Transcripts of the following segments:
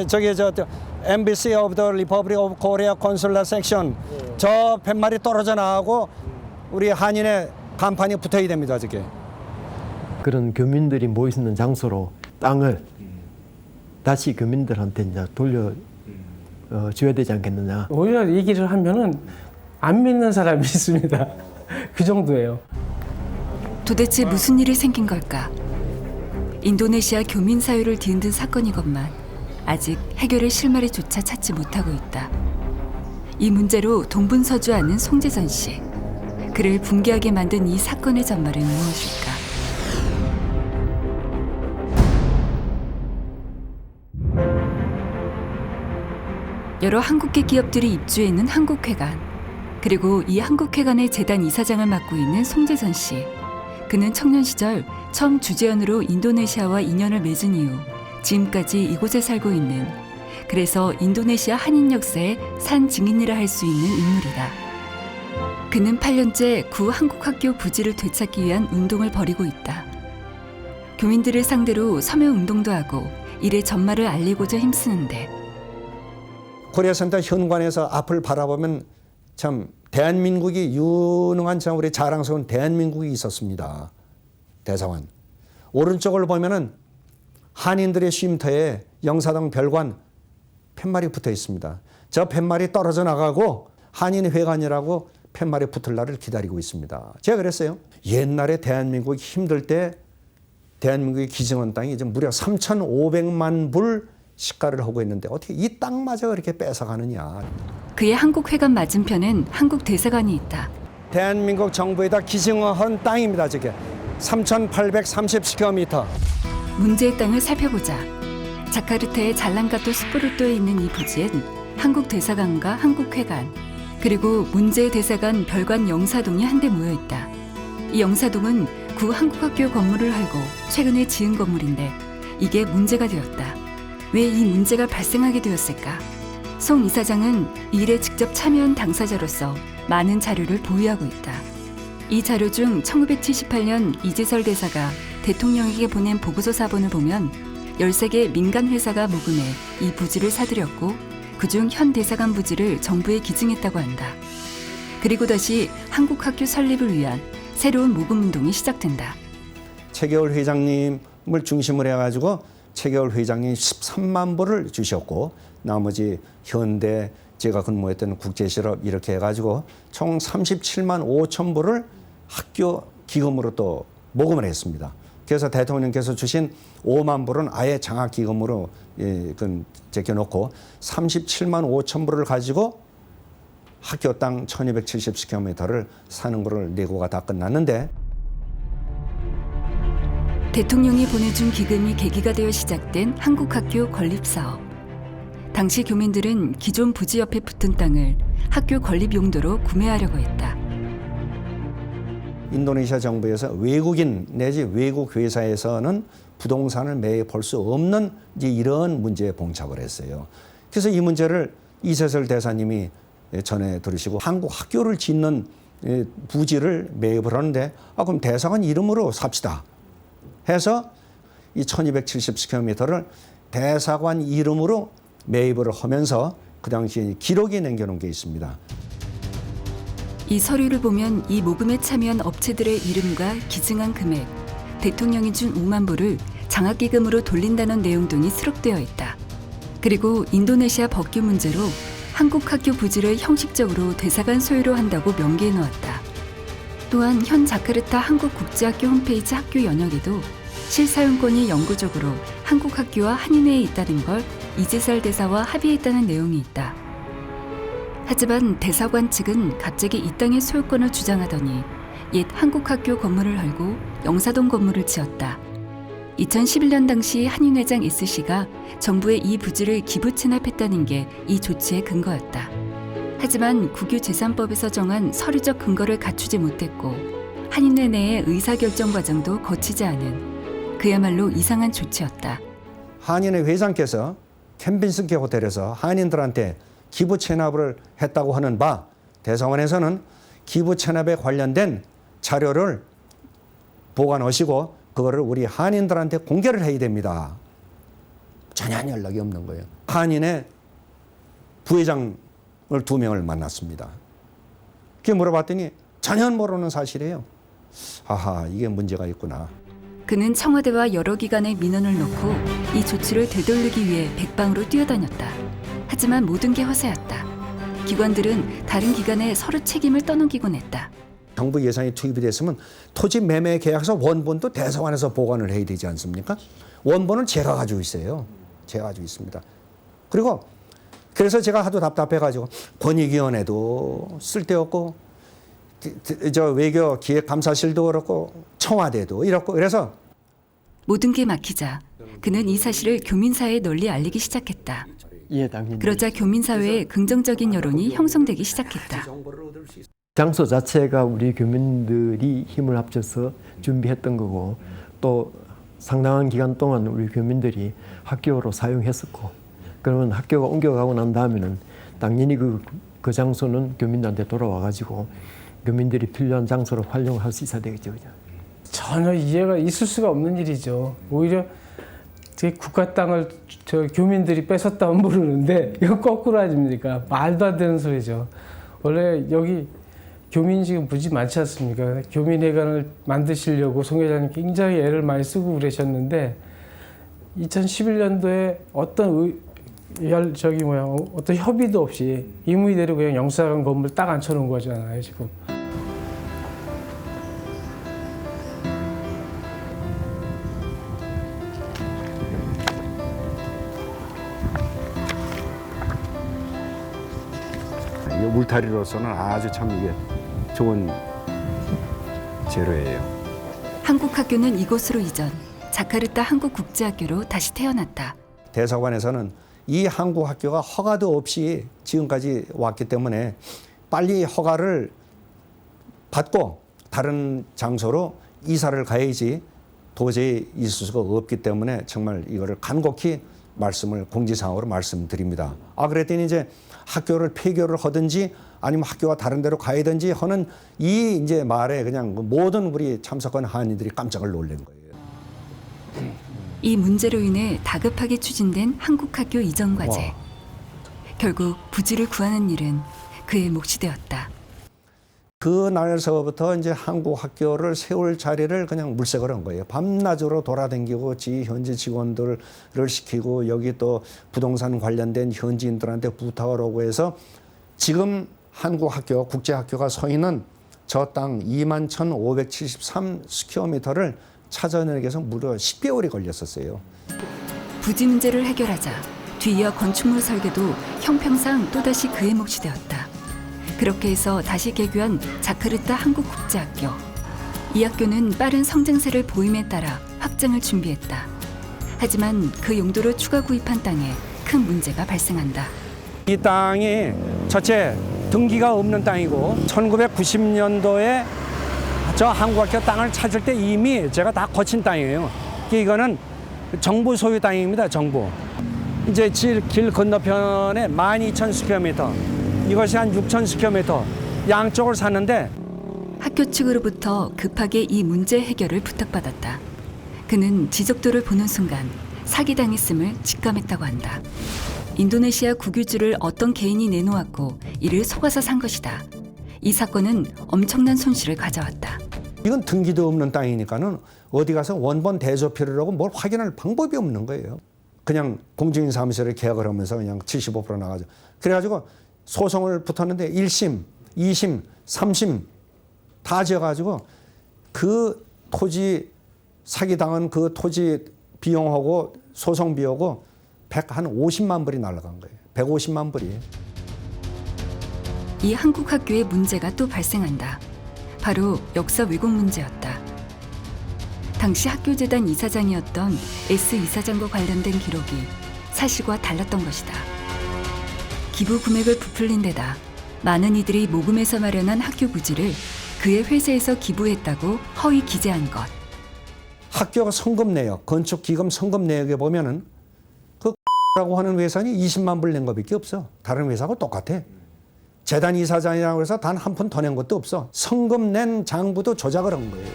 저기 저 Embassy of the Republic of Korea Consular Section 저 팻말이 떨어져 나가고 우리 한인의 간판이 붙어야 됩니다. 저게. 그런 교민들이 모여 있는 장소로 땅을 다시 교민들한테 이제 돌려 줘야 되지 않겠느냐. 오히려 얘기를 하면은 안 믿는 사람이 있습니다. 그 정도예요. 도대체 무슨 일이 생긴 걸까? 인도네시아 교민 사유를 뒤흔든 사건이건만 아직 해결의 실마리조차 찾지 못하고 있다. 이 문제로 동분서주하는 송재선 씨. 그를 붕괴하게 만든 이 사건의 전말은 무엇일까? 여러 한국계 기업들이 입주해 있는 한국회관, 그리고 이 한국회관의 재단 이사장을 맡고 있는 송재선 씨. 그는 청년 시절 처음 주재원으로 인도네시아와 인연을 맺은 이후 지금까지 이곳에 살고 있는, 그래서 인도네시아 한인 역사의 산 증인이라 할 수 있는 인물이다. 그는 8년째 구 한국학교 부지를 되찾기 위한 운동을 벌이고 있다. 교민들을 상대로 서명 운동도 하고 이래 전말을 알리고자 힘쓰는데, 코리아센터 현관에서 앞을 바라보면 참 대한민국이 유능한 참 우리 자랑스러운 대한민국이 있었습니다. 대사관. 오른쪽을 보면은 한인들의 쉼터에 영사동 별관 팻말이 붙어 있습니다. 저 팻말이 떨어져 나가고 한인회관이라고 팻말이 붙을 날을 기다리고 있습니다. 제가 그랬어요. 옛날에 대한민국이 힘들 때 대한민국의 기증원 땅이 이제 무려 3,500만 불 시가를 하고 있는데 어떻게 이 땅마저 그렇게 뺏어가느냐. 그의 한국회관 맞은편엔 한국 대사관이 있다. 대한민국 정부에다 기증한 땅입니다. 저게 3,830스퀘어미터. 문제의 땅을 살펴보자. 자카르타의 잘랑가토 스푸르토에 있는 이 부지엔 한국 대사관과 한국회관, 그리고 문제의 대사관 별관 영사동이 한데 모여 있다. 이 영사동은 구 한국학교 건물을 헐고 최근에 지은 건물인데 이게 문제가 되었다. 왜 이 문제가 발생하게 되었을까? 송 이사장은 이 일에 직접 참여한 당사자로서 많은 자료를 보유하고 있다. 이 자료 중 1978년 이재설 대사가 대통령에게 보낸 보고서 사본을 보면 13개 민간 회사가 모금해 이 부지를 사들였고 그중 현 대사관 부지를 정부에 기증했다고 한다. 그리고 다시 한국학교 설립을 위한 새로운 모금 운동이 시작된다. 최계월 회장님을 중심으로 해가지고 최계월 회장님 13만 불을 주셨고 나머지 현대 제가 근무했던 국제실업 이렇게 해가지고 총 37만 5천 불을 학교 기금으로 또 모금을 했습니다. 그래서 대통령께서 주신 5만 불은 아예 장학기금으로 제껴놓고 37만 5천 불을 가지고 학교 땅 1270스퀘어미터를 사는 거를 내고가 다 끝났는데, 대통령이 보내준 기금이 계기가 되어 시작된 한국학교 건립사업. 당시 교민들은 기존 부지 옆에 붙은 땅을 학교 건립 용도로 구매하려고 했다. 인도네시아 정부에서 외국인 내지 외국 회사에서는 부동산을 매입할 수 없는 이제 이런 문제에 봉착을 했어요. 그래서 이 문제를 이세설 대사님이 전해 들으시고 한국 학교를 짓는 부지를 매입을 하는데 그럼 대사관 이름으로 삽시다 해서 이 1270스퀘어미터를 대사관 이름으로 매입을 하면서 그 당시에 기록에 남겨놓은 게 있습니다. 이 서류를 보면 이 모금에 참여한 업체들의 이름과 기증한 금액, 대통령이 준 5만 불을 장학기금으로 돌린다는 내용 등이 수록되어 있다. 그리고 인도네시아 법규 문제로 한국 학교 부지를 형식적으로 대사관 소유로 한다고 명기해 놓았다. 또한 현 자카르타 한국국제학교 홈페이지 학교 연역에도 실사용권이 영구적으로 한국 학교와 한인회에 있다는 걸 이재설 대사와 합의했다는 내용이 있다. 하지만 대사관 측은 갑자기 이 땅의 소유권을 주장하더니 옛 한국학교 건물을 헐고 영사동 건물을 지었다. 2011년 당시 한인회장 S씨가 정부에 이 부지를 기부 체납했다는 게 이 조치의 근거였다. 하지만 국유재산법에서 정한 서류적 근거를 갖추지 못했고 한인회 내의 의사결정 과정도 거치지 않은 그야말로 이상한 조치였다. 한인회 회장께서 캠빈스키 호텔에서 한인들한테 기부 체납을 했다고 하는 바 대사관에서는 기부 체납에 관련된 자료를 보관하시고 그거를 우리 한인들한테 공개를 해야 됩니다. 전혀 연락이 없는 거예요. 한인의 부회장을 2명을 만났습니다. 그게 물어봤더니 전혀 모르는 사실이에요. 아하, 이게 문제가 있구나. 그는 청와대와 여러 기관의 민원을 놓고 이 조치를 되돌리기 위해 백방으로 뛰어다녔다. 하지만 모든 게 허세였다. 기관들은 다른 기관에 서로 책임을 떠넘기곤 했다. 정부 예산이 투입이 됐으면 토지 매매 계약서 원본도 대사관에서 보관을 해야 되지 않습니까? 원본은 제가 가지고 있어요. 제가 가지고 있습니다. 그리고 그래서 제가 하도 답답해가지고 권익위원회도 쓸데없고 저 외교 기획감사실도 그렇고 청와대도 이렇고 그래서 모든 게 막히자 그는 이 사실을 교민사회에 널리 알리기 시작했다. 예, 당연히. 그러자 교민사회에 긍정적인 여론이 형성되기 시작했다. 장소 자체가 우리 교민들이 힘을 합쳐서 준비했던 거고 또 상당한 기간 동안 우리 교민들이 학교로 사용했었고 그러면 학교가 옮겨가고 난 다음에는 당연히 그 장소는 교민들한테 돌아와가지고 교민들이 필요한 장소로 활용할 수 있어야 되겠죠. 그죠? 전혀 이해가 있을 수가 없는 일이죠. 오히려 제 국가 땅을 저 교민들이 뺏었다면 모르는데 이거 거꾸로 아닙니까? 말도 안 되는 소리죠. 원래 여기 교민 지금 무지 많지 않습니까? 교민회관을 만드시려고 송 회장님 굉장히 애를 많이 쓰고 그러셨는데 2011년도에 어떤 어떤 협의도 없이 임의대로 그냥 영사관 건물 딱 앉혀놓은 거잖아요, 지금. 이 울타리로서는 아주 참 이게 좋은 재료예요. 한국학교는 이곳으로 이전, 자카르타 한국국제학교로 다시 태어났다. 대사관에서는 이 한국학교가 허가도 없이 지금까지 왔기 때문에 빨리 허가를 받고 다른 장소로 이사를 가야지 도저히 있을 수가 없기 때문에 정말 이거를 간곡히 말씀을 공지사항으로 말씀드립니다. 그랬더니 이제 학교를 폐교를 하든지 아니면 학교가 다른 데로 가야든지 하는 이 이제 말에 그냥 모든 우리 참석한 한인들이 깜짝을 놀란 거예요. 이 문제로 인해 다급하게 추진된 한국학교 이전 과제. 결국 부지를 구하는 일은 그의 몫이 되었다. 그날서부터 이제 한국 학교를 세울 자리를 그냥 물색을 한 거예요. 밤낮으로 돌아다니고 현지 직원들을 시키고 여기 또 부동산 관련된 현지인들한테 부탁을 하고 해서 지금 한국 학교, 국제학교가 서 있는 저 땅 21,573 스퀘어미터를 찾아내기 위해서 무려 10개월이 걸렸었어요. 부지 문제를 해결하자 뒤이어 건축물 설계도 형평상 또다시 그의 몫이 되었다. 그렇게 해서 다시 개교한 자카르타 한국국제학교. 이 학교는 빠른 성장세를 보임에 따라 확장을 준비했다. 하지만 그 용도로 추가 구입한 땅에 큰 문제가 발생한다. 이 땅이 첫째 등기가 없는 땅이고 1990년도에 저 한국학교 땅을 찾을 때 이미 제가 다 거친 땅이에요. 이거는 정부 소유 땅입니다. 정부. 이제 길 건너편에 12,000스퀘어미터. 이것이 한 6,000스퀘어미터. 양쪽을 샀는데 학교 측으로부터 급하게 이 문제 해결을 부탁받았다. 그는 지적도를 보는 순간 사기당했음을 직감했다고 한다. 인도네시아 국유지를 어떤 개인이 내놓았고 이를 속아서 산 것이다. 이 사건은 엄청난 손실을 가져왔다. 이건 등기도 없는 땅이니까는 어디 가서 원본 대조표를 하고 뭘 확인할 방법이 없는 거예요. 그냥 공증인 사무소에 계약을 하면서 그냥 75% 나가죠. 그래가지고 소송을 붙었는데 1심, 2심, 3심 다 지어가지고 그 토지 사기당한 그 토지 비용하고 소송 비용하고 한 50만 불이 날아간 거예요. 150만 불이. 이 한국 학교에 문제가 또 발생한다. 바로 역사 왜곡 문제였다. 당시 학교재단 이사장이었던 S 이사장과 관련된 기록이 사실과 달랐던 것이다. 기부 금액을 부풀린 데다 많은 이들이 모금해서 마련한 학교 부지를 그의 회사에서 기부했다고 허위 기재한 것. 학교가 성금 내역, 건축 기금 성금 내역에 보면은 그 라고 하는 회사는 20만 불 낸 것밖에 없어. 다른 회사하고 똑같아. 재단 이사장이라고 해서 단 한 푼 더 낸 것도 없어. 성금 낸 장부도 조작을 한 거예요.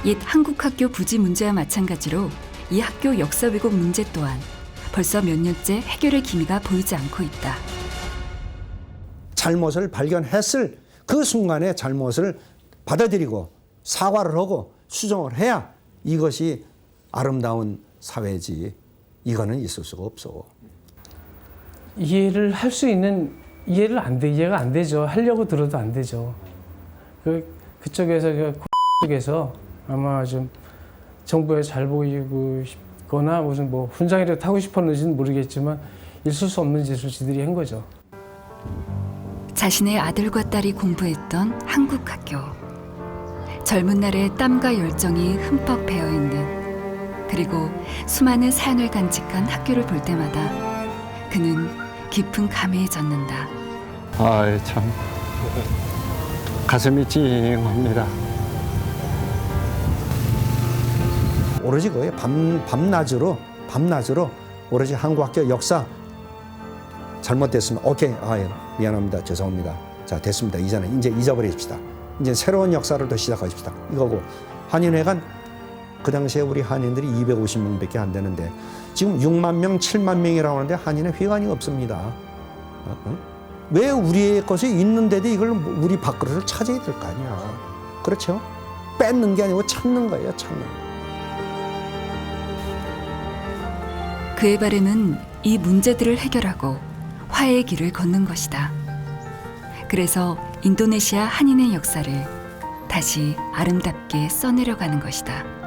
옛 한국학교 부지 문제와 마찬가지로 이 학교 역사 왜곡 문제 또한 벌써 몇 년째 해결의 기미가 보이지 않고 있다. 잘못을 발견했을 그 순간에 잘못을 받아들이고 사과를 하고 수정을 해야 이것이 아름다운 사회지. 이거는 있을 수가 없어. 이해를 할 수 있는 이해가 안 되죠. 하려고 들어도 안 되죠. 그쪽에서 쪽에서 아마 좀 정부에 잘 보이고 싶거나 무슨 뭐 훈장이라도 타고 싶었는지는 모르겠지만 있을 수 없는 짓을 지들이 한 거죠. 자신의 아들과 딸이 공부했던 한국 학교. 젊은 날의 땀과 열정이 흠뻑 배어있는, 그리고 수많은 사연을 간직한 학교를 볼 때마다 그는 깊은 감회에 젖는다. 참 가슴이 찡합니다. 오로지 거의 밤낮으로 오로지 한국 학교 역사 잘못됐으면 오케이, 미안합니다, 죄송합니다. 자, 됐습니다. 이제는 이제 잊어버립시다. 이제 새로운 역사를 더 시작하십시다. 이거고, 한인회관 그 당시에 우리 한인들이 250명밖에 안 되는데 지금 6만 명, 7만 명이라고 하는데 한인회 회관이 없습니다. 왜 우리의 것이 있는데도 이걸 우리 밥그릇을 찾아야 될 거 아니야. 그렇죠? 뺏는 게 아니고 찾는 거예요, 찾는 거. 그의 바람은 이 문제들을 해결하고 화해의 길을 걷는 것이다. 그래서 인도네시아 한인의 역사를 다시 아름답게 써내려가는 것이다.